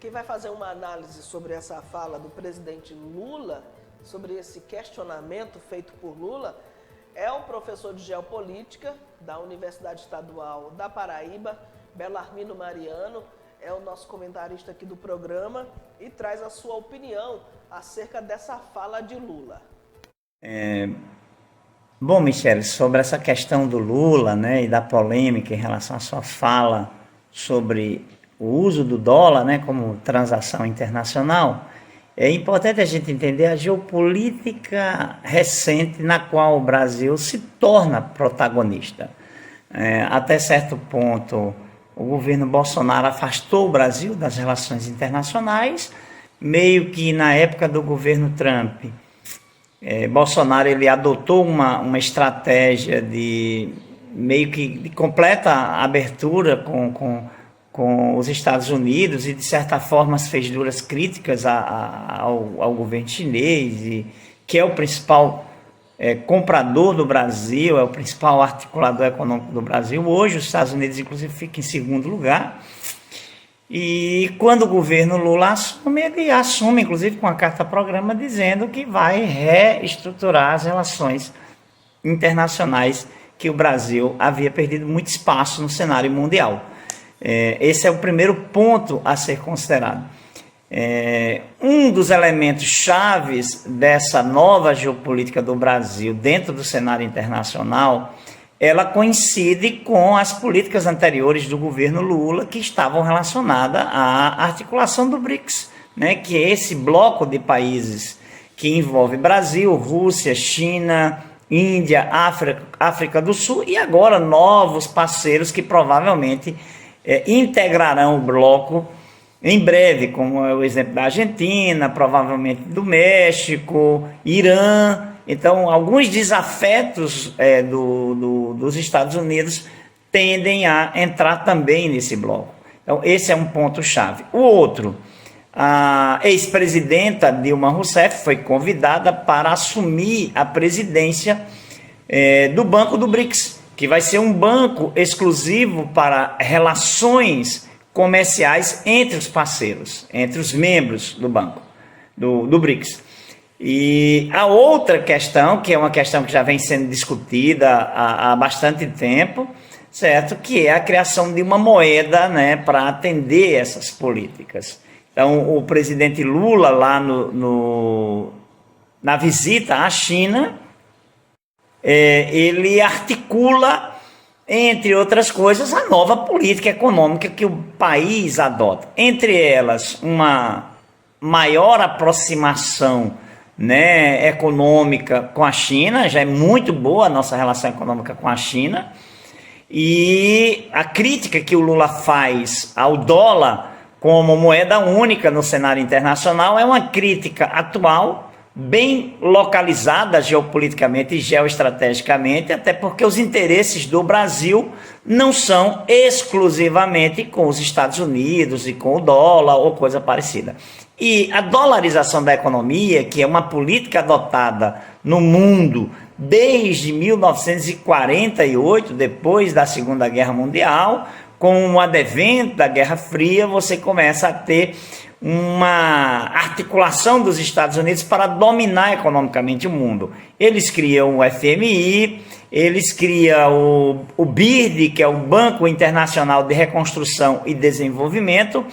Quem vai fazer uma análise sobre essa fala do presidente Lula, sobre esse questionamento feito por Lula, é o professor de Geopolítica da Universidade Estadual da Paraíba, Belarmino Mariano, é o nosso comentarista aqui do programa e traz a sua opinião acerca dessa fala de Lula. Bom, Michele, sobre essa questão do Lula, né, e da polêmica em relação à sua fala sobre o uso do dólar, né, como transação internacional, é importante a gente entender a geopolítica recente na qual o Brasil se torna protagonista. Até certo ponto, o governo Bolsonaro afastou o Brasil das relações internacionais, meio que na época do governo Trump, Bolsonaro ele adotou uma estratégia de meio que de completa abertura com os Estados Unidos e de certa forma fez duras críticas ao governo chinês, que é o principal comprador do Brasil, é o principal articulador econômico do Brasil. Hoje os Estados Unidos inclusive ficam em segundo lugar. E quando o governo Lula assume, ele assume, inclusive com a carta-programa, dizendo que vai reestruturar as relações internacionais que o Brasil havia perdido muito espaço no cenário mundial. Esse é o primeiro ponto a ser considerado. Um dos elementos chaves dessa nova geopolítica do Brasil dentro do cenário internacional, ela coincide com as políticas anteriores do governo Lula que estavam relacionadas à articulação do BRICS, né, que é esse bloco de países que envolve Brasil, Rússia, China, Índia, África do Sul e agora novos parceiros que provavelmente integrarão o bloco em breve, como é o exemplo da Argentina, provavelmente do México, Irã. Então, alguns desafetos dos Estados Unidos tendem a entrar também nesse bloco. Então, esse é um ponto-chave. O outro, a ex-presidenta Dilma Rousseff foi convidada para assumir a presidência do Banco do BRICS, que vai ser um banco exclusivo para relações comerciais entre os parceiros, entre os membros do banco, do BRICS. E a outra questão, que é uma questão que já vem sendo discutida há bastante tempo, certo? Que é a criação de uma moeda, né, para atender essas políticas. Então, o presidente Lula, lá na visita à China, ele articula, entre outras coisas, a nova política econômica que o país adota. Entre elas, uma maior aproximação, né, econômica com a China. Já é muito boa a nossa relação econômica com a China. E a crítica que o Lula faz ao dólar como moeda única no cenário internacional é uma crítica atual, bem localizada geopoliticamente e geoestrategicamente, até porque os interesses do Brasil não são exclusivamente com os Estados Unidos e com o dólar ou coisa parecida. E a dolarização da economia, que é uma política adotada no mundo desde 1948, depois da Segunda Guerra Mundial, com o advento da Guerra Fria, você começa a ter uma articulação dos Estados Unidos para dominar economicamente o mundo. Eles criam o FMI, eles criam o BIRD, que é o Banco Internacional de Reconstrução e Desenvolvimento,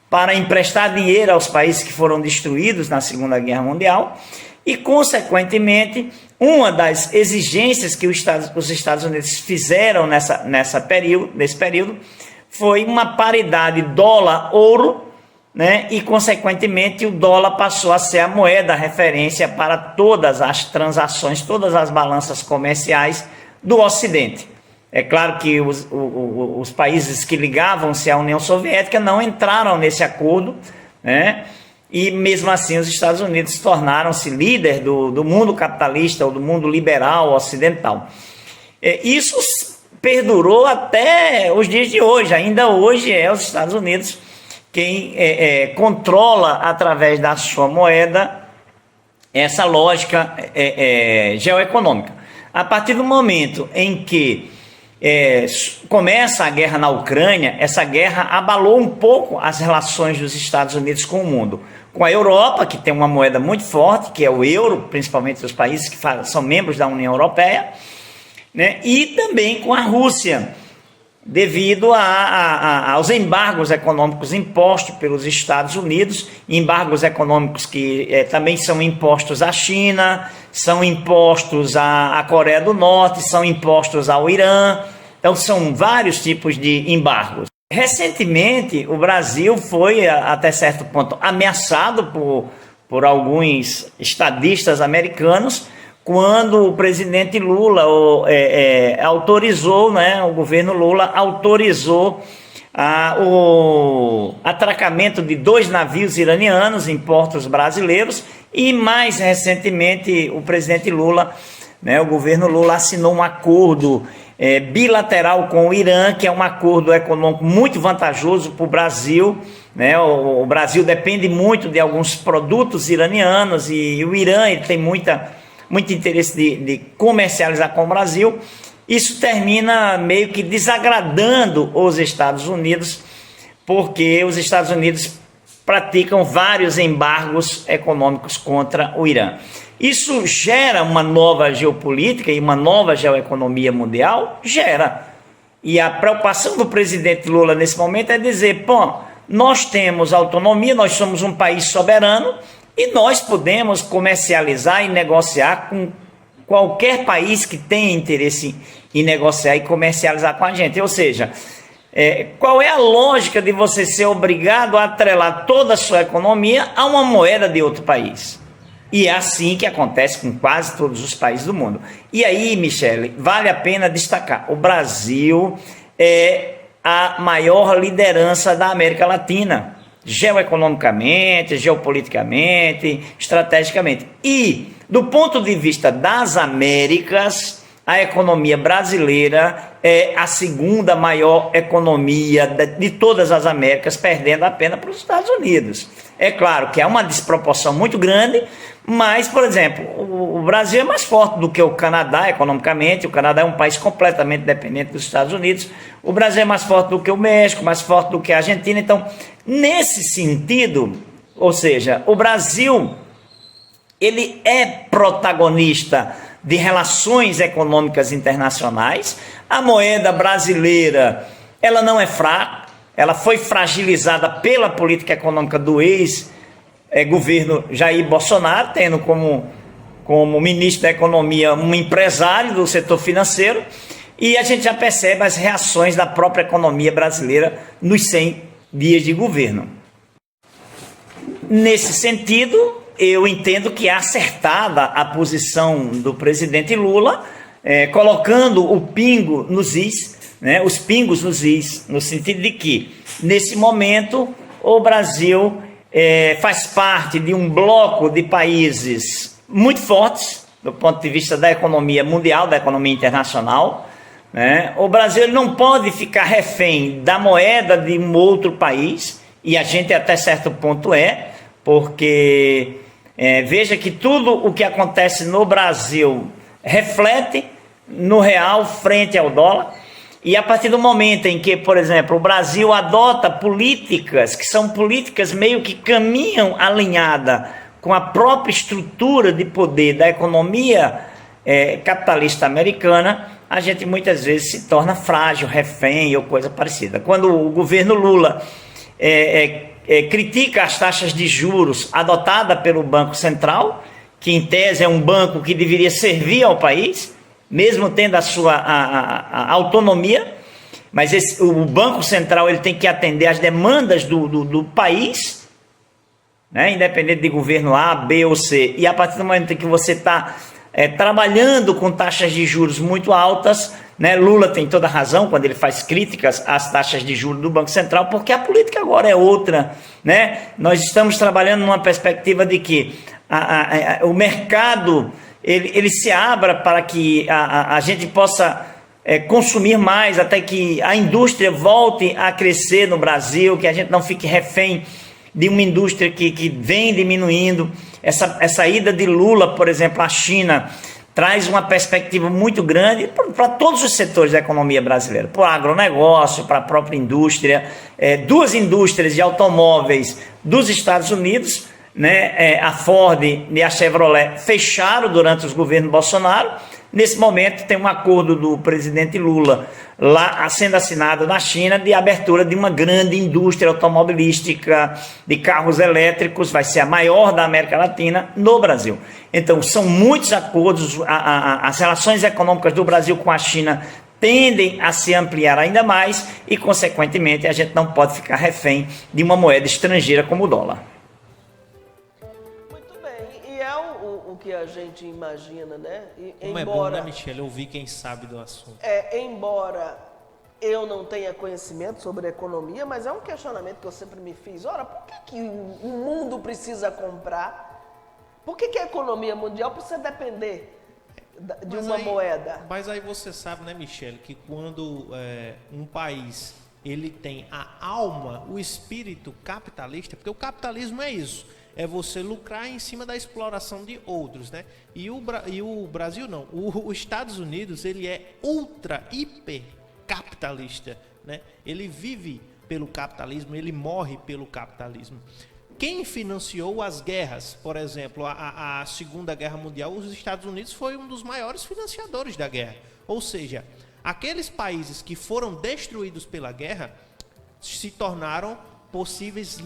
para emprestar dinheiro aos países que foram destruídos na Segunda Guerra Mundial. E, consequentemente, uma das exigências que os Estados Unidos fizeram nesse período foi uma paridade dólar-ouro, né? E, consequentemente, o dólar passou a ser a moeda referência para todas as transações, todas as balanças comerciais do Ocidente. É claro que os países que ligavam-se à União Soviética não entraram nesse acordo, né? E mesmo assim os Estados Unidos tornaram-se líder do mundo capitalista ou do mundo liberal ocidental. Isso perdurou até os dias de hoje. Ainda hoje é os Estados Unidos quem controla através da sua moeda essa lógica geoeconômica. A partir do momento em que começa a guerra na Ucrânia, essa guerra abalou um pouco as relações dos Estados Unidos com o mundo. Com a Europa, que tem uma moeda muito forte, que é o euro, principalmente os países que são membros da União Europeia, né? E também com a Rússia, devido aos embargos econômicos impostos pelos Estados Unidos, embargos econômicos que também são impostos à China, são impostos à Coreia do Norte, são impostos ao Irã. Então são vários tipos de embargos. Recentemente o Brasil foi até certo ponto ameaçado por alguns estadistas americanos, quando o presidente Lula autorizou, né, o governo Lula autorizou o atracamento de 2 navios iranianos em portos brasileiros, e mais recentemente o presidente Lula, né, o governo Lula assinou um acordo bilateral com o Irã, que é um acordo econômico muito vantajoso para o Brasil, né? O Brasil depende muito de alguns produtos iranianos, e o Irã ele tem muito interesse de comercializar com o Brasil. Isso termina meio que desagradando os Estados Unidos, porque os Estados Unidos praticam vários embargos econômicos contra o Irã. Isso gera uma nova geopolítica e uma nova geoeconomia mundial? Gera. E a preocupação do presidente Lula nesse momento é dizer, pô, nós temos autonomia, nós somos um país soberano, e nós podemos comercializar e negociar com qualquer país que tenha interesse em negociar e comercializar com a gente. Ou seja, qual é a lógica de você ser obrigado a atrelar toda a sua economia a uma moeda de outro país? E é assim que acontece com quase todos os países do mundo. E aí, Michele, vale a pena destacar, o Brasil é a maior liderança da América Latina, geoeconomicamente, geopoliticamente, estrategicamente. E, do ponto de vista das Américas, a economia brasileira é a segunda maior economia de todas as Américas, perdendo apenas para os Estados Unidos. É claro que é uma desproporção muito grande, mas, por exemplo, o Brasil é mais forte do que o Canadá economicamente. O Canadá é um país completamente dependente dos Estados Unidos. O Brasil é mais forte do que o México, mais forte do que a Argentina. Então, nesse sentido, ou seja, o Brasil ele é protagonista de relações econômicas internacionais. A moeda brasileira, ela não é fraca, ela foi fragilizada pela política econômica do ex-governo Jair Bolsonaro, tendo como ministro da Economia um empresário do setor financeiro, e a gente já percebe as reações da própria economia brasileira nos 100 dias de governo. Nesse sentido, eu entendo que é acertada a posição do presidente Lula, colocando o pingo nos is, né, os pingos nos is, no sentido de que, nesse momento, o Brasil faz parte de um bloco de países muito fortes, do ponto de vista da economia mundial, da economia internacional, né? O Brasil não pode ficar refém da moeda de um outro país, e a gente até certo ponto porque veja que tudo o que acontece no Brasil reflete no real frente ao dólar. E a partir do momento em que, por exemplo, o Brasil adota políticas que são políticas meio que caminham alinhada com a própria estrutura de poder da economia capitalista americana, a gente muitas vezes se torna frágil, refém ou coisa parecida. Quando o governo Lula critica as taxas de juros adotadas pelo Banco Central, que em tese é um banco que deveria servir ao país, mesmo tendo a sua autonomia, mas o Banco Central ele tem que atender às demandas do país, né, independente de governo A, B ou C. E a partir do momento em que você está trabalhando com taxas de juros muito altas, né, Lula tem toda a razão quando ele faz críticas às taxas de juros do Banco Central, porque a política agora é outra, né? Nós estamos trabalhando numa perspectiva de que o mercado ele se abra para que a gente possa consumir mais, até que a indústria volte a crescer no Brasil, que a gente não fique refém de uma indústria que vem diminuindo. Essa ida de Lula, por exemplo, à China, traz uma perspectiva muito grande para todos os setores da economia brasileira, para o agronegócio, para a própria indústria. Duas indústrias de automóveis dos Estados Unidos, né, a Ford e a Chevrolet, fecharam durante os governos Bolsonaro. Nesse momento tem um acordo do presidente Lula lá sendo assinado na China de abertura de uma grande indústria automobilística de carros elétricos, vai ser a maior da América Latina no Brasil. Então são muitos acordos, as relações econômicas do Brasil com a China tendem a se ampliar ainda mais e, consequentemente, a gente não pode ficar refém de uma moeda estrangeira como o dólar. Que a gente imagina, né? Como é bom, né, Michele, ouvir quem sabe do assunto. Embora eu não tenha conhecimento sobre economia, mas é um questionamento que eu sempre me fiz. Ora, por que o mundo precisa comprar? Por que a economia mundial precisa depender de uma moeda? Mas aí você sabe, né, Michele, que quando um país ele tem a alma, o espírito capitalista, porque o capitalismo é isso, é você lucrar em cima da exploração de outros, né? E o Brasil não, os Estados Unidos, ele é ultra, hiper capitalista, né? Ele vive pelo capitalismo, ele morre pelo capitalismo. Quem financiou as guerras, por exemplo, a Segunda Guerra Mundial, os Estados Unidos foi um dos maiores financiadores da guerra. Ou seja, aqueles países que foram destruídos pela guerra se tornaram possíveis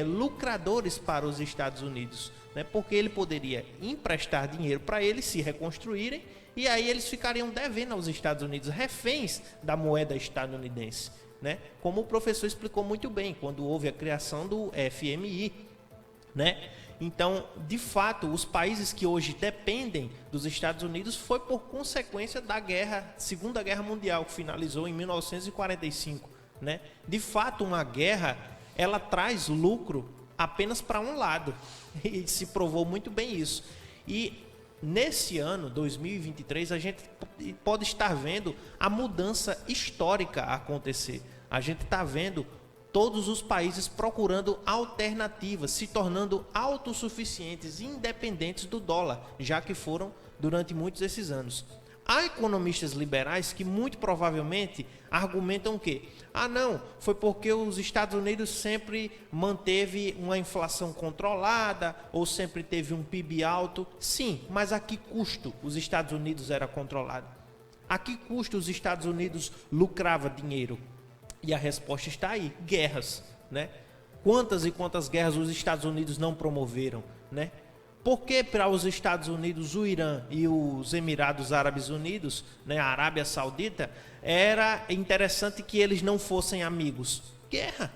lucradores para os Estados Unidos, né? Porque ele poderia emprestar dinheiro para eles se reconstruírem e aí eles ficariam devendo aos Estados Unidos, reféns da moeda estadunidense, né? Como o professor explicou muito bem, quando houve a criação do FMI, né? Então, de fato, os países que hoje dependem dos Estados Unidos foi por consequência da Segunda Guerra Mundial, que finalizou em 1945. Né? De fato, uma guerra, ela traz lucro apenas para um lado, e se provou muito bem isso. E nesse ano, 2023, a gente pode estar vendo a mudança histórica acontecer. A gente está vendo todos os países procurando alternativas, se tornando autossuficientes, independentes do dólar, já que foram durante muitos desses anos. Há economistas liberais que muito provavelmente argumentam que não, foi porque os Estados Unidos sempre manteve uma inflação controlada ou sempre teve um PIB alto. Sim, mas a que custo os Estados Unidos era controlado? A que custo os Estados Unidos lucrava dinheiro? E a resposta está aí, guerras, né? Quantas e quantas guerras os Estados Unidos não promoveram, né? Por que para os Estados Unidos, o Irã e os Emirados Árabes Unidos, né, a Arábia Saudita, era interessante que eles não fossem amigos? Guerra.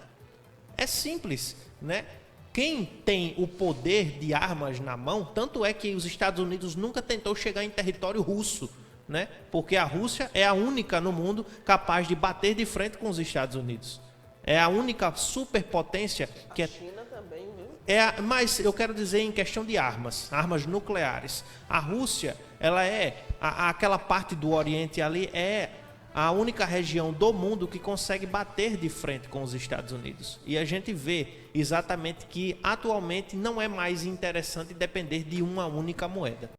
É simples, né? Quem tem o poder de armas na mão, tanto é que os Estados Unidos nunca tentou chegar em território russo, né? Porque a Rússia é a única no mundo capaz de bater de frente com os Estados Unidos. É a única superpotência que a China também, viu? Mas eu quero dizer em questão de armas nucleares. A Rússia, ela aquela parte do Oriente ali é a única região do mundo que consegue bater de frente com os Estados Unidos. E a gente vê exatamente que atualmente não é mais interessante depender de uma única moeda.